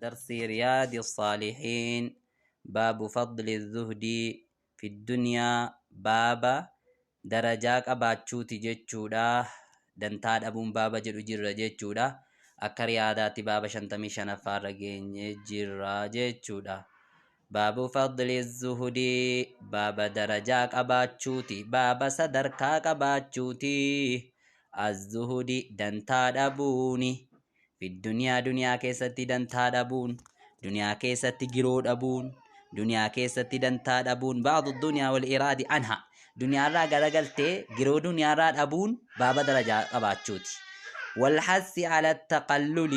درس رياض الصالحين باب فضل الزهد في الدنيا باب درجاك أباتشوتي جتشودا دنتاد أبون بابا جدو جرى جتشودا أكا رياضاتي بابا شنتمي شنفار رجين جرى جتشودا باب فضل الزهد باب درجاك أباتشوتي باب صدركاك أباتشوتي الزهد دنتاد أبوني في الدنيا دنيا كيستي دنتا دابون دنيا كيستي جرو دابون دنيا كيستي دنتا دابون بعض الدنيا والإرادة عنها دنيا را غرغلتي جرو دنيا را دابون بابا درجة أباتشوتي والحث على التقلل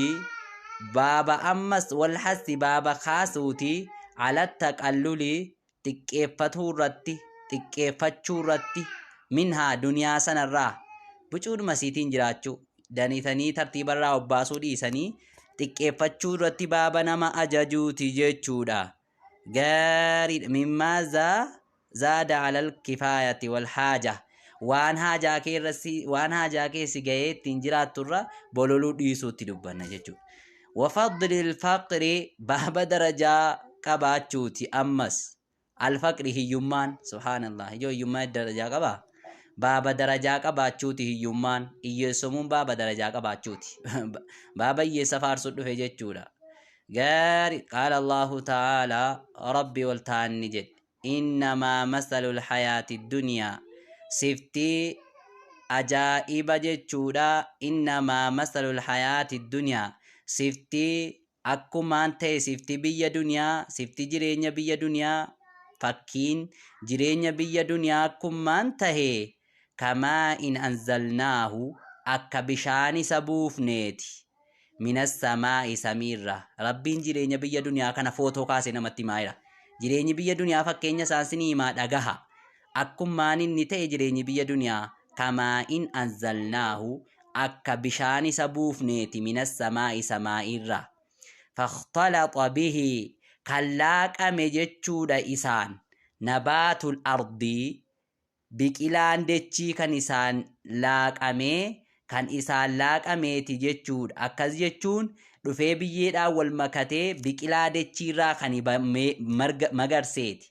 بابا أمس والحث بابا خاسوتي على التقلل تكيفتو رتي تكيفتشو رتي منها دنيا سنرا بچود مسيتين جراتشو danitanii tartiibarraa obbaasuu dhiisanii xiqqeeffachuu irratti baaba nama ajajuuti jechuudha. Gaariidha. Mimmaa zaada alal kifaayati wal haaja. Waan haajaa keessi gahee ittiin jiraatturra bololuu dhiisuutti dubbanna jechuudha. Wafadlil faqri baaba darajaa qabaachuuti ammas. Alfaqri hiyyummaan subhaanallah yoo hiyyummaa darajaa qabaa. بابا درجة قباچوتي هيومان إيسومون بابا درجة قباچوتي بابا يسفار سدو في جتشودا غير قال الله تعالى ربي والتاني جد إنما مثل الحياة الدنيا سفتي أجائب جتشودا إنما مثل الحياة الدنيا سفتي أكمان تي سفتي بيا دنيا سفتي جرينيا بيا دنيا فكين جرينيا بيا دنيا أكمان تهي كما إن أنزلناه أكا بشاني سبوف نيتي من السماء سميرة ربين جريني بيا دنيا كان فوتو كاسي نمتي مايرا جريني بيا دنيا فكينيا سانسيني ما دقها أكم مانين نتي جريني بيا دنيا كما إن أنزلناه أكا بشاني سبوف نيتي من السماء سمائرة فاختلط به كلاك أمجتشو دا إسان نبات الأرض biqilaan dechii kan isaan laaqameeti jechuudha. Akkas jechuun dhufee biyyeedhaan wal makatee biqilaa dechiirraa kan magarseeti.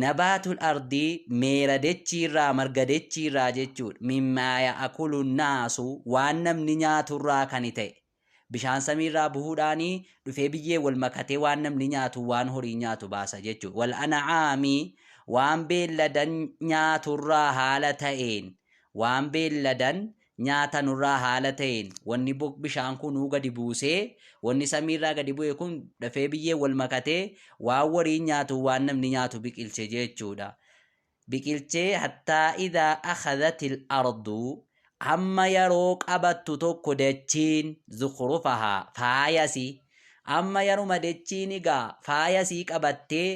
Nabaatul ardii meera dechiirraa marga dechiirraa jechuudha. Mimmaa ya'kulu naasu waan namni nyaaturraa kan ta'e. Bishaan samiirraa buhuudhaanii dhufee biyyee wal makatee waan namni nyaatu waan horii nyaatu baasa jechuudha. Wal an'aamii waan beelladan nyaaturraa haala ta'een waan beelladan nyaatanurraa haala ta'een wanni bishaan kunuu gadi buusee wanni samiirraa gadi bu'e kun dafee biyyee wal makatee waan horii nyaatu waan namni nyaatu biqilche jechuudha. Biqilchee hattaa idhaa akhadhatil ardu amma yeroo qabattu tokko dachiin zukhrufahaa faayasii amma yeruma dachiin egaa faayasii qabattee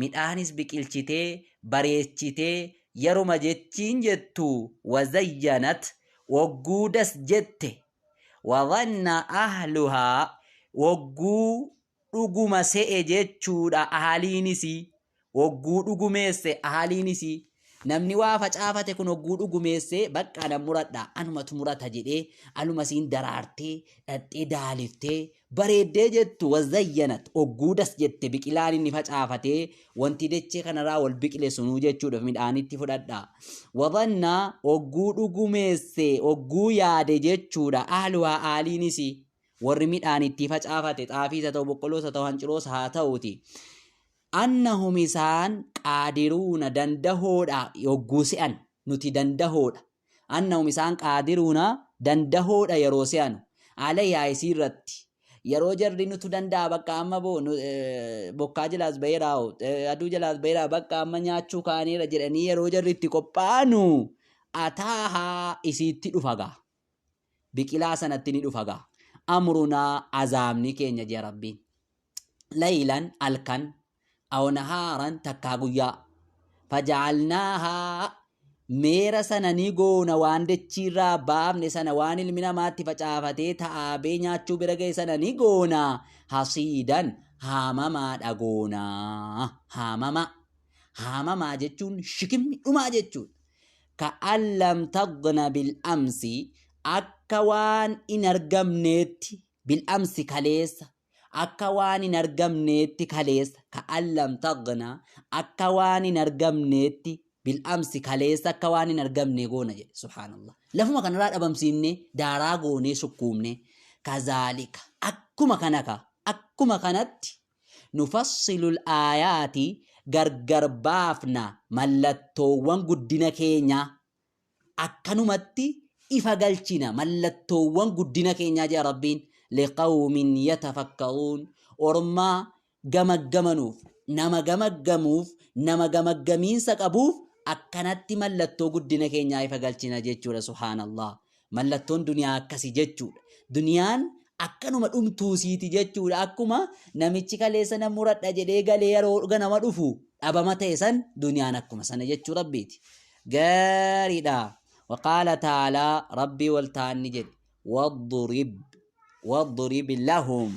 midhaanis biqilchitee bareechitee yeruma jechiin jettu wazayyanat wagguudas jette wadhanna ahluhaa wagguu dhuguma se'e jechuudha. Ahaliinisi wagguu dhugumeesse ahaliinisi namni waa facaafate kun wagguu dhugumeesse bakka nan muradha anumatu murata jedhee alumasiin daraartee dhadhee daaliftee bareeddee jettu wazayyanat ogguudas jette biqilaan inni facaafatee wanti dechee kanarraa wal biqile sunuu jechuudha midhaanitti fudhadha. Wadhanna ogguu dhugumeesse ogguu yaade jechuudha. Ahluhaa aaliinisi warri midhaanitti facaafate xaafiis haa ta'u boqqolloos haa ta'u hanciroos haa ta'uti. Annahum isaan qaadiruuna dandahoodha yogguu se'an nuti dandahoodha. Annahum isaan qaadiruuna dandahoodha yeroo se'anu alayyaa isiirratti yeroo jarri nutu danda'a bakka amma bokkaa jalaas baheeraa aduu jalaas baheeraa bakka amma nyaachuu kaaneera jedhanii yeroo jarri itti qophaa'anu ataahaa isiitti dhufagaa biqilaa sanatti ni dhufagaa amrunaa azaabni keenya jee rabbiin laylan alkan aw nahaaran takkaa guyyaa faja'alnaahaa meera sana ni goona waan dachiirraa baafne sana waan ilmi namaatti facaafatee ta'aabee nyaachuu bira ga'e sana ni goona hasiidan haamamaadha goona. Haamamaa jechuun shikimmi dhumaa jechuudha. Ka'an lam tagna bil'amsi akka waan in argamneetti bil'amsi kaleessa أكواني نرقمنيتي كاليس كأن لم تغنى أكواني نرقمنيتي بالأمس كاليس أكواني نرقمني قونا سبحان الله لفما كان رأى بمسيني دارا قوني سكومني كذلك أكما كانك أكما كانت نفصل الآيات غرغر بافنا ملتوان قدنا كينيا أكنمتي إفقالتنا ملتوان قدنا كينيا جا ربين لقوم يتفكرون أرما غمغمنوف نما غمغموف نما غمغمين سقبوف أكنتي ملتو قدنا كينيا إفقالتنا جيتشورا سبحان الله ملتون دنيا أكسي جيتشور دنيان akkanuma dhumtuusiiti jechuudha akkuma namichi kaleessa namuradha jedhee galee yeroo ganama dhufu dhabama ta'e san duniyaan akkuma sana jechuu rabbiiti gaariidha waqaala ta'aalaa rabbii waltaanni jedhe wadrib lahum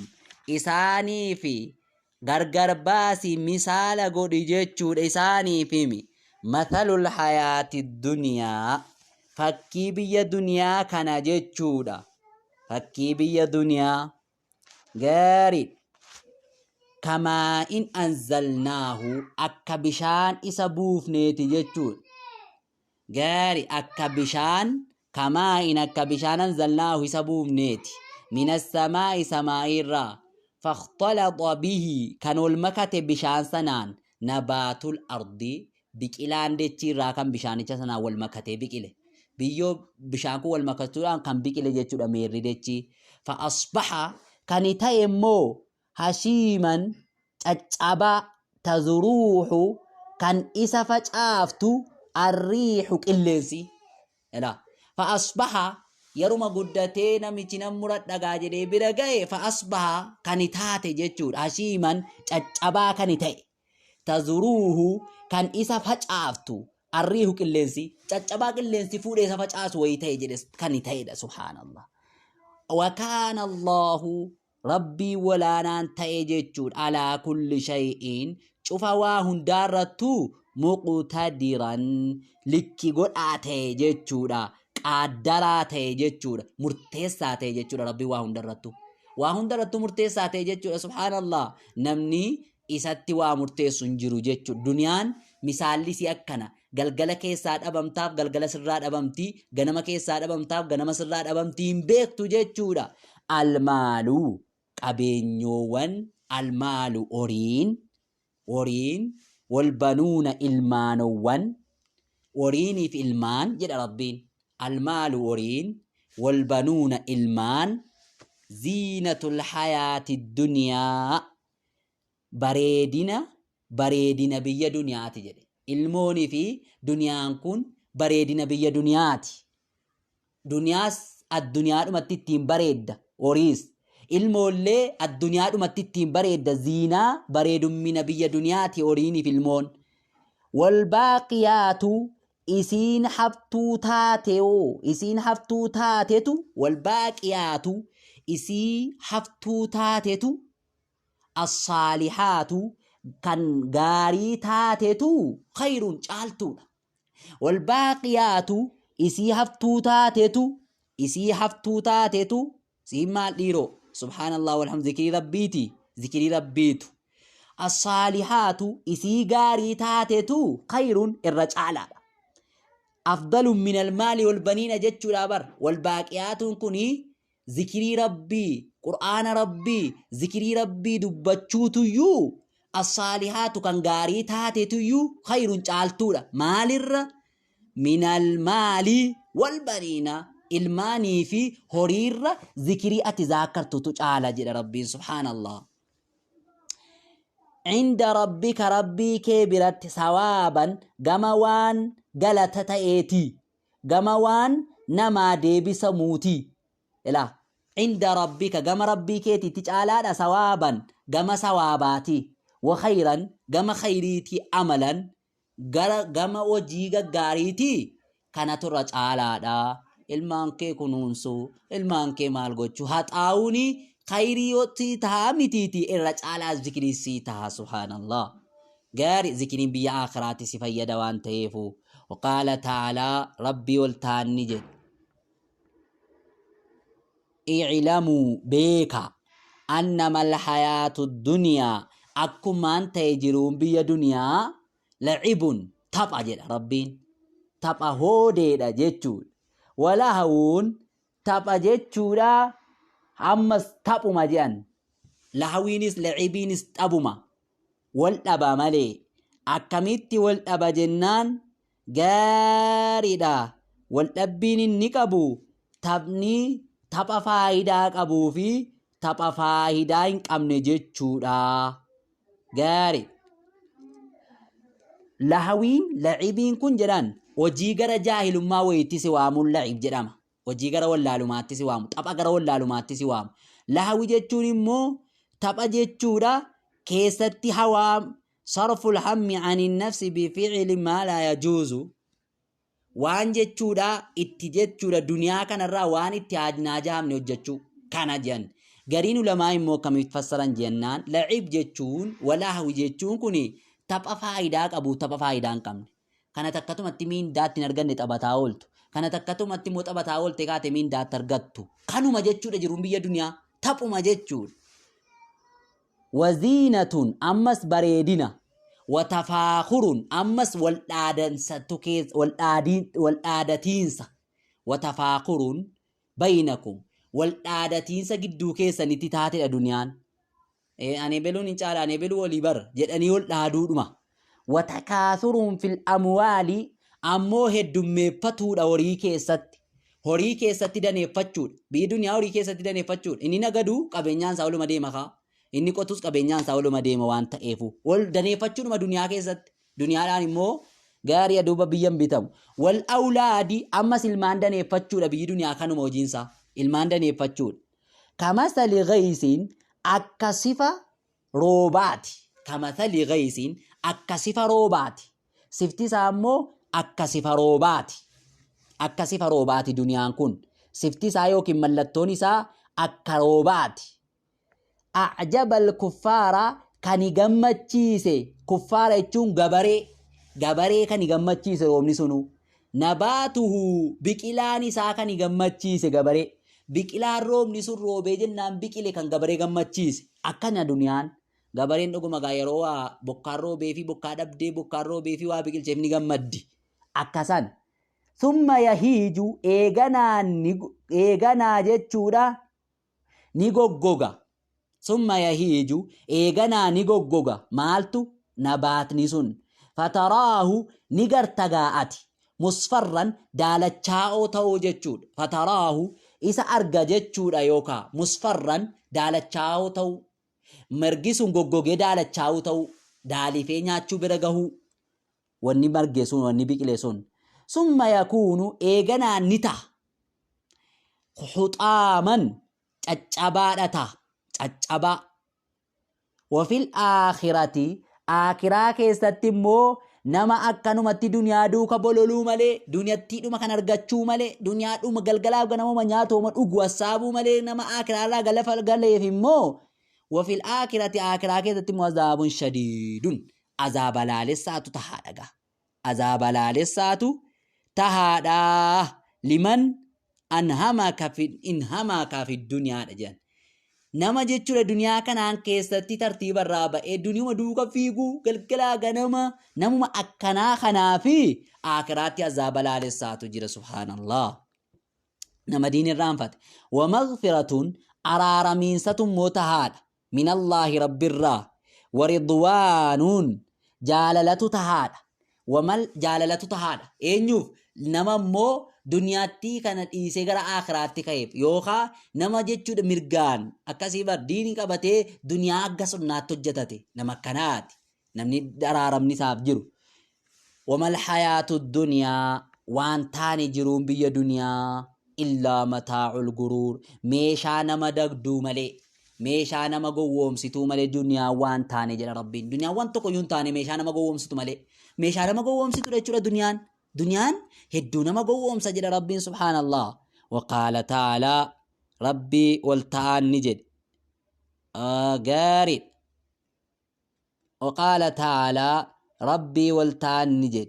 isaanii fi gargar baasii misaala godhi jechuudha isaanii fi mathalul hayaati duniyaa fakkii biyya duniyaa kana jechuudha fakkii biyya duniyaa gaarii kamaa in anzalnaahu akka bishaan isa buufneeti jechuudha gaarii akka bishaan kamaa in akka bishaan anzalnaahu isa buufneeti minas samaa'i samaa'irraa fakhtalata bihi kan ol makate bishaan sanaan nabaatul ardi biqilaan dachiirraa kan bishaanicha sanaan wal makatee biqile biyyoo bishaan kun wal makatuudhaan kan biqile jechuudha meerri dachi fa asbaha kan ta'e immoo hashiiman caccabaa tazuruuhu kan isa facaaftu arriihu qilleensi fa asbaha yeruma guddatee namichi namurat dhagaa jedhee bira ga'e fa asbaha kan taate jechuudha hashiiman caccabaa kan ta'e tazuruuhu kan isa facaaftu arriihu qilleensi caccabaa qilleensi fuudhee isa facaasu wayii ta'e jedhes kan ta'edha subhaanallah وكان الله ربي ولا ننتهي جيتشود على كل شيء شوف واهن دارتو مقتدرا لكي قد آتي جيتشودا قادراتي جيتشودا مرتساتي جيتشودا ربي واهن دارتو مرتساتي جيتشودا سبحان الله نمني إساتي وامرتسون جيرو جيتشود دنيان مثالي سي أكنا galgala keessaa dhabamtaaf galgala sirraa dhabamtii ganama keessaa dhabamtaaf ganama sirraa dhabamtii hin beektu jechuudha almaalu qabeenyoowwan almaalu horiin walbanuuna ilmaanowwan horiiniif ilmaan jedha rabbiin almaalu horiin walbanuuna ilmaan ziinatul hayaati duniyaa bareedina biyya duniyaati jedhe ilmoonii fi duniyaan kun bareedina biyya duniyaati duniyaas addunyaadhumatti ittiin bareedda horiis ilmoollee addunyaadhumatti ittiin bareedda ziinaa bareedummina biyya duniyaati horiiniif ilmoon walbaaqiyaatu isiin haftuu taatetu walbaaqiyaatu isii haftuu taatetu assaalihaatu kan gaarii taatetu khayrun caaltuudha walbaaqiyaatu isii haftuu taatetu siin maal dhiiroo subhaanallah walhamd zikrii rabbiitu assaalihaatu isii gaarii taatetu khayrun irra caalaadha afdalun min almaali walbaniina jechuudha bar walbaaqiyaatuun kunii zikrii rabbii qur'aana rabbii zikrii rabbii dubbachuutuyyuu الصالحات كان غاري تاتيتيو خير جالتودا مالر من المال والبنين الماني في هرير ذكري اتذاكر تجعل جل ربي سبحان الله عند ربك ربي كبرت ثوابا غموان غلطتايتي غموان نما ديبي سموتي لا عند ربك غم ربي كيتي تجعل ثوابا غم ثواباتي وخيرا غما خيريتي عملا غما وجيغا غاريتي كانت رجالادا ilmaanke kunuunsu ilmaanke maal gochuu haxaawuni khayriyooti taamitiiti irra caalaa zikrii si taha subhanallah gaari zikriin biyya akhiraati si fayyada waan ta'eefu waqaala ta'aalaa rabbii wal taanni jedhe i'lamuu beeka أنما الحياة الدنيا أكما أنت يجرون بي دنيا لعب تبع جد ربين تبع هودي دا جتشود ولهون تبع جتشودا أمس تبع مجان لهوينس لعبينس تبما والأبا ملي أكميتي والأبا جنان غاردا والأبين نكبو تبني تبع فايدا قبو في تبع فايدا إنقامن جتشودا غاري لهوين لعبين كن جران وجيغر جاهل ما ويتي سوام اللعب جرام وجيغر واللالومات سوام تبع غر واللالومات سوام لهوي جتشون مو تبع جتشودا كيستي هوام صرف الهم عن النفس بفعل ما لا يجوز وان جتشودا اتي جتشودا دنيا كان الرا وان اتي عجنا جامن وجتشو كان جن غرين لما يمو كم يتفسرن جنان لعب جتشون ولهو جتشون كوني تبقى فايدا قبو تبقى فايدا قمن كان تكتم التمين دات نرغن تبتا قلت كان تكتم التموت تبتا قلت كات مين دات ترغتو كانوا ما جتشودا جروم بيا دنيا تبقى ما جتشود وزينة أمس بريدنا وتفاخر أمس والآدتينس وتفاخر بينكم والآدتينس قدو كيسا نتتات الدنيا أني بلو ننشال أني بلو وليبر جدني والآدودما وتكاثر في الأموال أمو هدومي فتود أوري كيسات horii keessatti daneeffachuudha biyyi duniyaa horii keessatti daneeffachuudha inni nagadu qabeenyaan isaa oluma deema kaa inni qotus qabeenyaan isaa oluma deema waan ta'eefu wal daneeffachuudha duniyaa keessatti duniyaadhaan immoo gaarii aduuba biyyan bitamu wal awlaadi ammas ilmaan daneeffachuudha biyyi duniyaa kanuma hojiinsaa ilmaan daneeffachuudha kamasali ghaysiin akka sifa roobaati kamasali ghaysiin akka sifa roobaati sifti isaa immoo akka sifa roobaati akka sifa roobaati duniyaan kun sifti isaa yookiin mallattoon isaa akka roobaati a'jabal kuffaara kan gammachiise kuffaara jechuun gabaree kan gammachiise roobni sunu nabaatuhu biqilaan isaa kan gammachiise gabaree biqilaan roobni sun roobee jennaan biqile kan gabaree gammachiise akkana duniyaan gabareen dhuguma gaa yeroo waa bokkaan roobee fi bokkaa dhabdee bokkaan roobee fi waa biqilcheef ni gammaddi akkasan ثم يهيج إيغانا جتشودا نيغوغوغا ثم يهيج إيغانا نيغوغوغا مالتو نبات نسون فتراه نيغرتغاءتي مصفرا دالتشاو تو جتشود فتراه إسا أرغا جتشودا يوكا مصفرا دالتشاو تو مرغسون غوغوغي دالتشاو تو دالي فينياتشو برغهو وني مرغسون وني بيقلسون ثم يكون إيغانا نتا حطاما تجبادتا تجبا وفي الآخرة آخرة كيستمو نما أكنمتي دنيا دوكا بولولو مالي دنيا تيدو مكان أرغتشو مالي دنيا دو مغلغلا وغنمو منياتو من أغوصابو مالي نما آخرة لا غلفة غلفة مو وفي الآخرة آخرة كيستمو عذاب شديد عذاب لالساتو تحادقا عذاب لالساتو تهادا لمن انهمك في الدنيا دجان نما جچو الدنيا كانان كيستي ترتيب الرابع الدنيا مدوكا فيغو گلگلا غنما نما اكنا خنافي اخرات عذاب لالساتو جرا سبحان الله نما دين الرانفت ومغفرة ارارمينسة متهاد من الله رب الرا ورضوان جاللة تهاد ومل جاللة تهاد اينيوف نما مو دنياتي كانت إيسي غرا آخراتي كيف يوخا نما جيچو دا مرغان اكاسي بار ديني كبتي دنيا اگا سناتو جتاتي نما كانات نمني درارم نساب جرو وما الحياة الدنيا وان تاني جروم بي دنيا إلا متاع الغرور ميشا نما دقدو ملي ميشا نما قووم ستو ملي دنيا وان تاني جل ربين دنيا وان تقو يون تاني ميشا نما قووم ستو ملي ميشا نما قووم ستو رجل دنيان دنيان هدو نما قووم سجل ربين سبحان الله وقال تعالى ربي والتعان نجد قارد وقال تعالى ربي والتعان نجد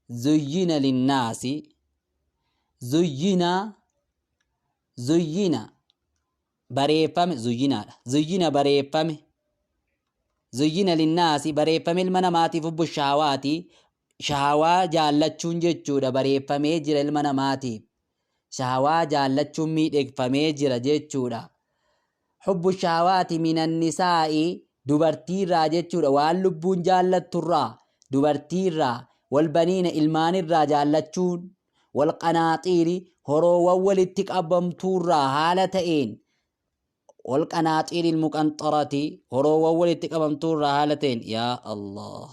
زين للناس زين bareeffame zuyyinaadha. Zuyyina bareeffame. Zuyyina linnaasi bareeffame ilma namaatiif hubbu shahaawaati. Shahawaa jaallachuun jechuudha bareeffamee jira ilma namaatiif. Shahawaa jaallachuun miidhagfamee jira jechuudha. Hubbu shahawaati minan nisaa'i dubartiirraa jechuudha waan lubbuun jaallatturraa dubartiirraa walbaniina ilmaanirraa jaallachuun walqanaaxiiri horoowwan walitti qabamtuurraa haala ta'een walqanaaxiiri ilmuqanxarati horoowwan walitti qabamtuurraa haala ta'een yaa Allah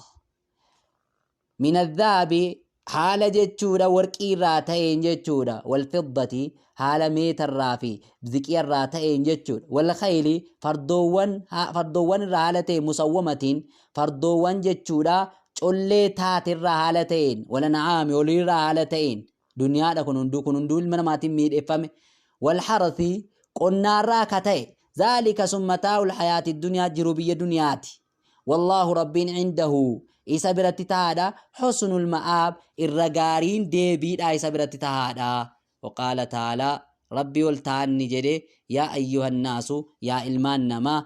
min adhaabi haala jechuudha warqiirraa ta'een jechuudha walfiddati haala meetarraa fi ziqiyarraa ta'een jechuudha walkhayli fardoowwan irraa haala ta'een musawwamatiin fardoowwan jechuudha collee taatirraa haala ta'een walan'aami holiirraa haala ta'een duniyaadha kun hunduu ilma namaatiin miidheffame walharasi qonnaarraa ka ta'e zaalika sun mataa'ul hayaati duniyaa jiru biyya duniyaati wallaahu rabbiin cindahu isa biratti tahaadha husnul ma'aab irra gaariin deebiidha isa biratti tahaadha waqaala ta'aalaa rabbi ol ta'anni jedhe yaa ayyuhannaasu yaa ilmaan namaa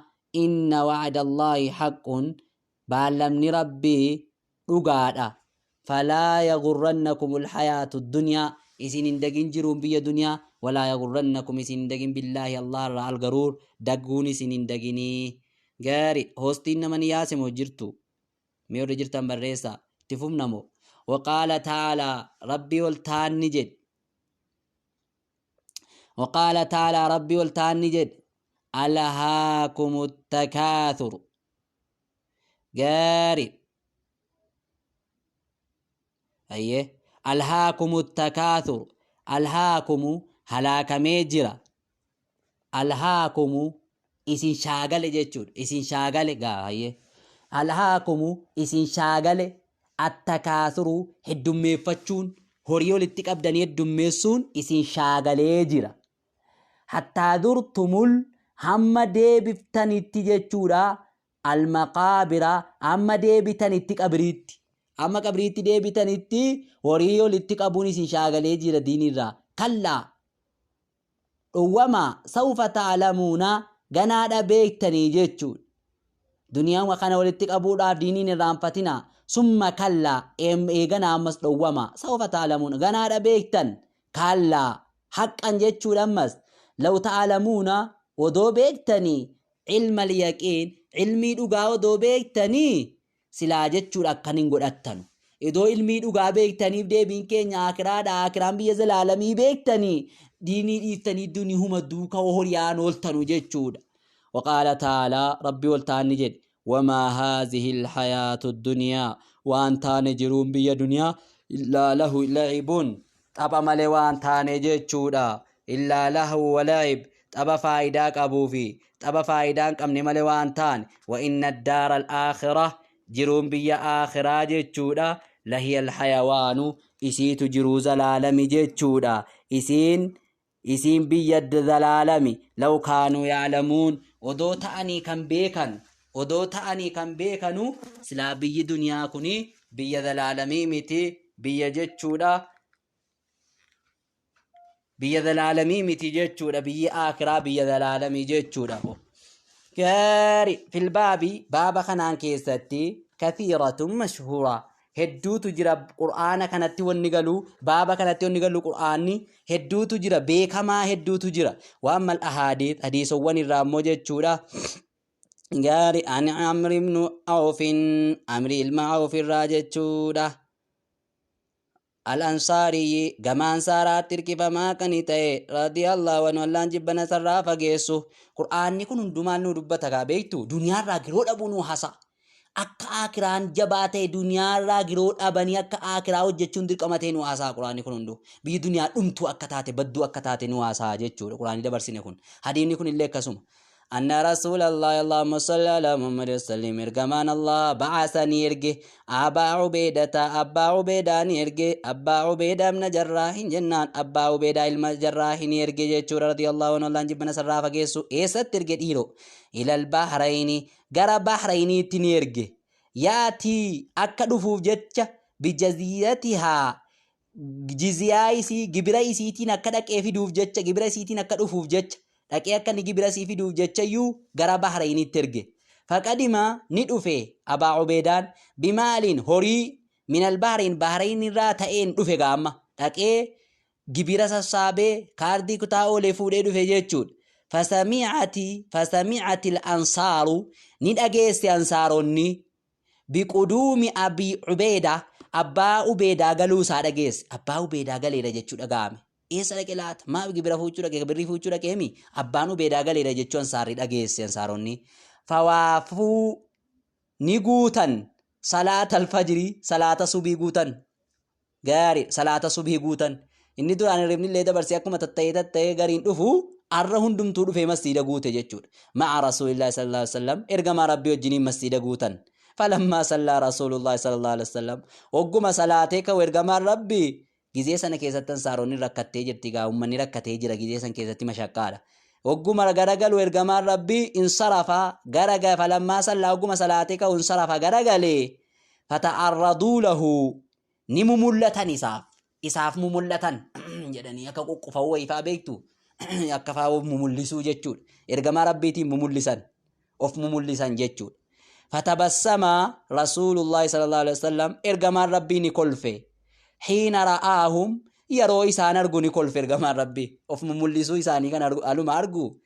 inna wa'adallaahi haqqun baallamni rabbii dhugaadha falaa yagurrannakumul hayaatu dunyaa isin hin dagin jiruun biyya duniyaa walaa yagurrannakum isin hin dagin billaahi allah irraa algaruur dagguun isin hin daginii gaari hoostiin nama ni yaasimoo jirtu mee warri jirtan barreessaa itti fufnamo waqaala ta'aalaa rabbii ol ta'anni jedhe waqaala ta'aalaa rabbii ol ta'anni jedhe alhaakumut takaathur gaari ayyee alhaakumut takaathur alhaakumu halaakamee jira alhaakumu isin shaagale jechuudha isin shaagale gaayyee alhaakumu isin shaagale attakaasuru heddummeeffachuun horii walitti qabdanii heddummeessuun isin shaagalee jira hattaa durtumul hamma deebiftanitti jechuudha almaqaabira hamma deebitanitti qabriitti amma qabriitti deebitanitti horii walitti qabuun isin shaagalee jira diinirraa kallaa dhowwama sawfa ta'lamuuna ganaadha beektanii jechuudha duniyaan kana walitti qabuudhaaf diiniin irraanfatina summa kallaa eegana ammas dhowwama sawfa ta'lamuuna ganaadha beektan kallaa haqqan jechuudha ammas law ta'lamuuna odoo beektanii ilmal yaqiin ilmii dhugaa odoo beektanii silaa jechuudha akkan hin godhattanu idoo ilmii dhugaa beektaniif deebiin keenya akiraadha akiraan biyya zalaalamii beektanii diinii dhiiftanii dunii huma duuka horiyaan ooltanu jechuudha وقال تعالى ربي والتاني جد وما هذه الحياة الدنيا وان تاني جرون بي دنيا إلا له لعب طبا ملي وان تاني جد شودا إلا له ولعب طبا فايداك أبو في طبا فايداك أمني ملي وان تاني وإن الدار الآخرة جرون بي آخرة جد شودا لهي الحيوان إسيت جروز العالم جد شودا إسين بيد ذلالمي لو كانوا يعلمون odoo ta'anii kan beekanu silaa biyyi duniyaa kuni biyya zalaalamii miti biyya jechuudha biyya zalaalamii miti jechuudha biyyi akiraa biyya zalaalamii jechuudha gaari filbaabi baaba kanaan keessatti kathiiratun mashhuura hedduutu jira qur'aana kanatti wanni galu baaba kanatti wanni galu qur'aanni hedduutu jira beekamaa hedduutu jira waan mal ahadiith hadiisowwan irraa immoo jechuudha gaari ani amri ibnu awfin amri ilma awf irraa jechuudha al ansaarii gamaan saaraatti hirkifamaa kan ta'e radiyallahu anhu allaan jibbana sarraa fageessu qur'aanni kun hundumaan nu dubbata gaa beektu duniyaarraa giroo dhabuu nu hasa akka akiraan jabaa ta'e duniyaarraa giroo dhabanii akka akiraa hojjechuun dirqama ta'e nu haasaa quraanni kun hundu biyyi duniyaa dhumtuu akka taate badduu akka taate nu haasaa jechuudha quraanni dabarsine kun hadiisni kun illee akkasuma anna rasuulallahi allahumma salli ala muhammad sallim ergamaan allah ba'asanii erge abbaa ubeedaa ni erge abbaa ubeedaa ibna jarraahin jennaan abbaa ubeedaa ilma jarraahin erge jechuudha radiyallahu anhu allaan jibbana sarraa fageessu eessatti erge dhiiro ilal bahrayni gara bahrayniitti ni erge yaatii akka dhufuuf jecha bijaziyatihaa jizyaa isii gibira isiitiin akka dhaqee fiduuf jecha gibira isiitiin akka dhufuuf jecha dhaqee akka inni gibira sii fiduuf jechayyuu gara Bahreenitti erge. Faqadima ni dhufe Abaa Ubeedaan bimaaliin horii minal Bahrein irraa ta'een dhufe gaamma dhaqee gibira sassaabee kaardii kutaa oolee fuudhee dhufe jechuudha. Fasami'ati al-ansaaru ni dhageesse ansaaronni biquduumi Abii Ubeedaa abbaa Ubeedaa galuu isaa dhageesse. Abbaa Ubeedaa galeera jechuudha gaame. Eessa dhaqe laata? Maaf gibira fuuchuu dhaqe? Birrii fuuchuu dhaqeemi? Abbaan Ubeedaa galeera jechuu ansaarri dhageesse ansaaronni. Fawaafuu ni guutan salaata alfajrii salaata subii guutan. Gaarii salaata subii guutan. Inni duraan hirribni illee dabarsee akkuma tatta'ee gariin dhufu arra hundumtuu dhufee masjiida guute jechuudha. Ma'a Rasuulillaahi sallallahu alaihi wasallam ergamaa Rabbii wajjiniin masjiida guutan. Falammaa sallaa Rasuulullaahi sallallahu alaihi wasallam ogguma salaatee ka'u ergamaan Rabbii gizee sana keessatti ansaaronni rakkattee jirti gaa uummanni rakkatee jira gizee san keessatti mashaqqaadha. Ogguma garagalu ergamaan Rabbii insarafa garaga falammaa sallaa ogguma salaatee ka'u insarafa garagalee fata'arraduu lahu ni mumullatan isaaf mumullatan jedhanii akka qoqqofawuu wayifaa beektu akka faawuu mumullisuu jechuudha. Ergamaa Rabbiitiin mumullisan of mumullisan jechuudha. Fatabassama Rasuulullaahi sallallahu alaihi wasallam ergamaan Rabbii ni kolfe. Hiina ra'aahum yeroo isaan argu ni kolfe ergamaan Rabbii of mumullisuu isaanii kan aluma argu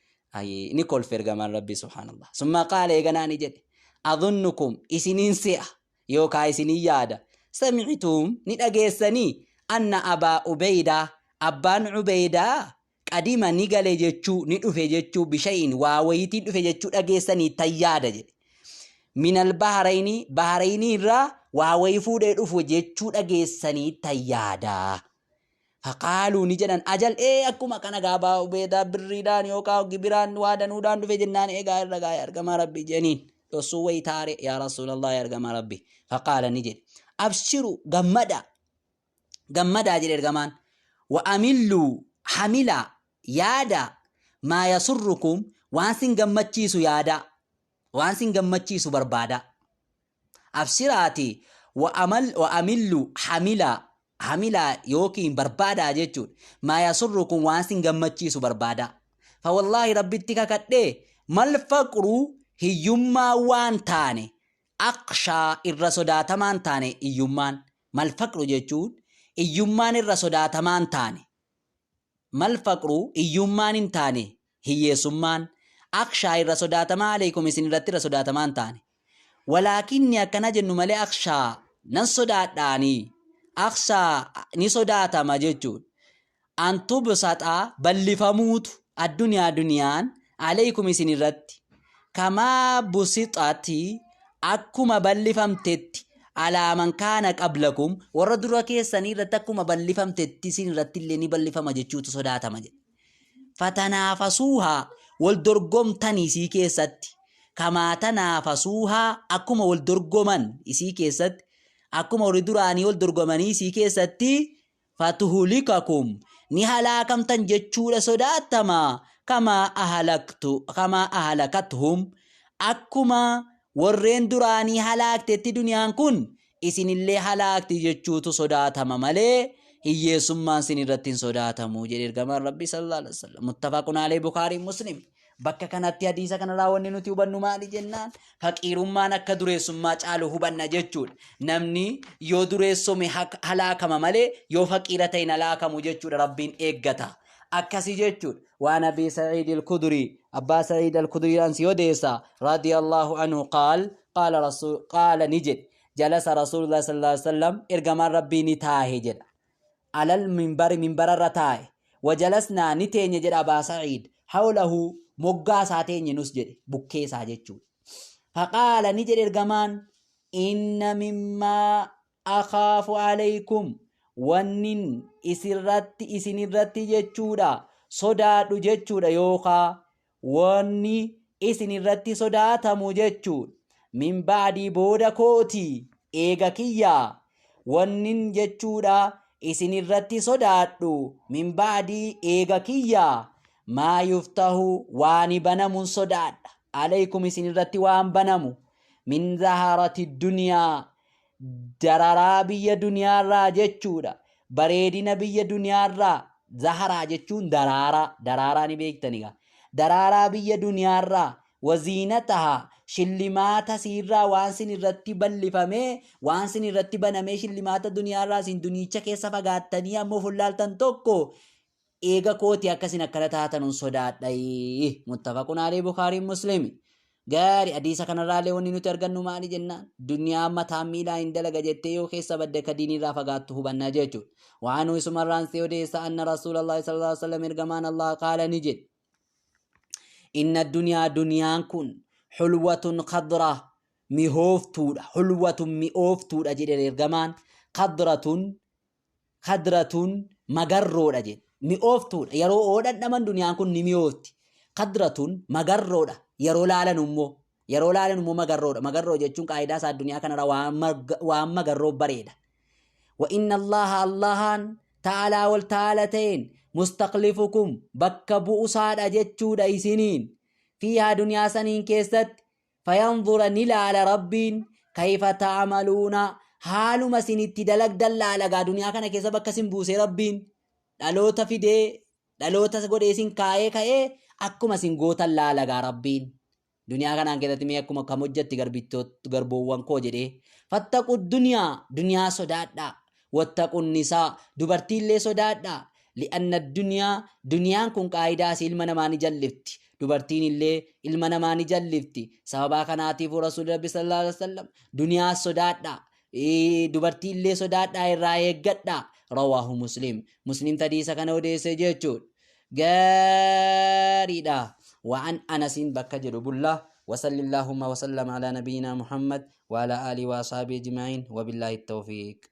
ni kolfe ergamaan Rabbii subhaanallah. Summa qaala eeganaa ni jedhe adhunnukum isiniin se'a yookaan isiniin yaada samicituum ni dhageessanii anna Abaa Ubeydaa abbaan Ubeydaa qadima ni gale jechuu ni dhufe jechuu bishayin waa wayitiin dhufe jechuu dhageessanii tayyaada jedhe. Minal Bahrayni irraa waa wayii fuudhee dhufu jechuu dhageessanii tayyaada. Faqaaluu ni jedhan ajal akkuma kana Abaa Ubeedaa birriidhaan yookaan gibiraan waa danuudhaan dhufe jennaan eegaa irra gaa'ee ergamaa Rabbii jeniin dhossuu wayii taare yaa Rasuulallah ergamaa Rabbii. Faqaala ni jedhe abshiru gammadaa jedhe ergamaan wa amilluu hamila yaada maa yasurrukum waan sin gammachiisu yaada waan sin gammachiisu barbaada. Abshiraati wa amillu hamila yookiin barbaada jechuudha. Maa yasurrukum waan sin gammachiisu barbaada. Fa wallaahi rabbitti kakadhee mal faqru hiyyummaa waan taane aqshaa irra sodaatamaan taane iyyummaan mal faqru jechuun iyyummaan irra sodaatamaan taane mal faqru iyyummaan hin taane hiyyeessummaan aqshaa irra sodaatamaa alaykum isin irratti irra sodaatamaan taane walaakinni akkana jennu malee aqshaa nan sodaadhaanii aqshaa ni sodaatama jechuun antubsaxaa ballifamuutu adduniyaan alaykum isin irratti kamaa busixati akkuma ballifamtetti alaaman kaana qablakum warra dura keessanii irratti akkuma ballifamtetti isin irratti illee ni ballifama jechuutu sodaatama jedhe. Fatanaafasuuhaa wal dorgomtan isii keessatti kamaa tanaafasuuhaa akkuma wal dorgoman isii keessatti akkuma warri duraanii wal dorgomanii isii keessatti fatuhulikakum ni halaakamtan jechuudha sodaatama kamaa ahalakathum akkuma warreen duraanii halaaktetti duniyaan kun isinillee halaakti jechuutu sodaatama malee hiyyeessummaan sin irratti hin sodaatamu jedhe ergamaan Rabbii sallallahu alaihi wasallam. Muttafaqun alayhi Bukaarii Muslim. Bakka kanatti hadiisa kanarraa wanni nuti hubannu maali jennaan faqiirummaan akka dureessummaa caalu hubanna jechuudha. Namni yoo dureessome halaakama malee yoo faqiira ta'in halaakamu jechuudha Rabbiin eeggata. Akkasii jechuudha. Waan Abii Sa'iid al-Khudrii Abbaa Sa'iid al-Khudrii ansi odeessa radiyallahu anhu qaala ni jedhe jalasa Rasuulullah sallallahu alaihi wasallam ergamaan Rabbii ni taahe jedha. Alal minbararra taahe wajalasnaa ni teenye jedha Abaa Sa'iid hawlahu moggaa isaa teenye nus jedhe bukkee isaa jechuudha. Faqaala ni jedhe ergamaan inna mimmaa akhaafu alaykum wannin isinirratti jechuudha sodaadhu jechuudha yookaan wanni isinirratti sodaatamu jechuudha min baadii booda kootii eega kiyyaa wannin jechuudha isinirratti sodaadhu min baadii eega kiyyaa maa yuftahu waan banamuun sodaadha alaykum isinirratti waan banamu min zaharati duniyaa dararaa biyya duniyaarraa jechuudha bareedina biyya duniyaarraa zaharaa jechuun daraaraa ni beektaniga daraaraa biyya duniyaarraa waziinatahaa shillimaata siirraa waan sin irratti bal'ifamee waan sin irratti banamee shillimaata duniyaarraa sin duniicha keessa fagaattanii ammoo fullaaltan tokko eega kooti akkasin akkana taatanuun sodaadhayi. Muttafaqun alayhi Bukaariin Muslimi. Gaari hadiisa kanarraalee wanni nuti argannu maali jennaan? Duniyaa mataan miilaa hin dalaga jettee yoo keessa badde akka diinirraa fagaattu hubannaa jechuudha. Waanuu isumarraan si odeessa anna rasuulallahi sallallahu alaihi wasallam ergamaan Allah qaala ni jedhe. Inna duniyaa duniyaan kun xulwatun khadraa mi'ooftuudha. Xulwatun mi'ooftuudha jedhe ergamaan. Khadratun magarroodha jedhe. Mi'ooftuudha. Yeroo oodhadhaman duniyaan kun ni mi'oofti. Khadratun magarroodha. Yeroo laalan immoo magarroodha. Magarroo jechuun qaayidaa isaa duniyaa kanarra waan magarroo bareeda. Wa inna Allahaan ta'alaa wal ta'ala ta'een mustaqlifukum bakka bu'usaadha jechuudha isiniin. Fiihaa duniyaa saniin keessatti fayanzura ni laala rabbiin kayfa ta'amaluuna haaluma isinitti dalagdan laalagaa duniyaa kana keessa bakka isin buusee rabbiin dhaloota fidee dhaloota godhee isin ka'ee akkuma isin gootan laalagaa rabbiin. Duniyaa kanaan keessatti mee akkuma kam hojjetti garboowwan koo jedhee fattaqu duniyaa sodaadhaa wattaqun nisaa dubartiillee sodaadhaa li'anna duniyaan kun qaayidaa ilma namaa ni jallifti dubartiin illee ilma namaa ni jallifti sababaa kanaatiif rasuulli rabbi sallallahu alaihi wasallam duniyaa sodaadhaa dubartiillee sodaadhaa irraa eeggadhaa rawaahu muslim hadiisa kana odeesse jechuudha. gaariidha. وعن أنس بكجر بالله وصلى اللهم وسلم على نبينا محمد وعلى آله وأصحابه أجمعين وبالله التوفيق.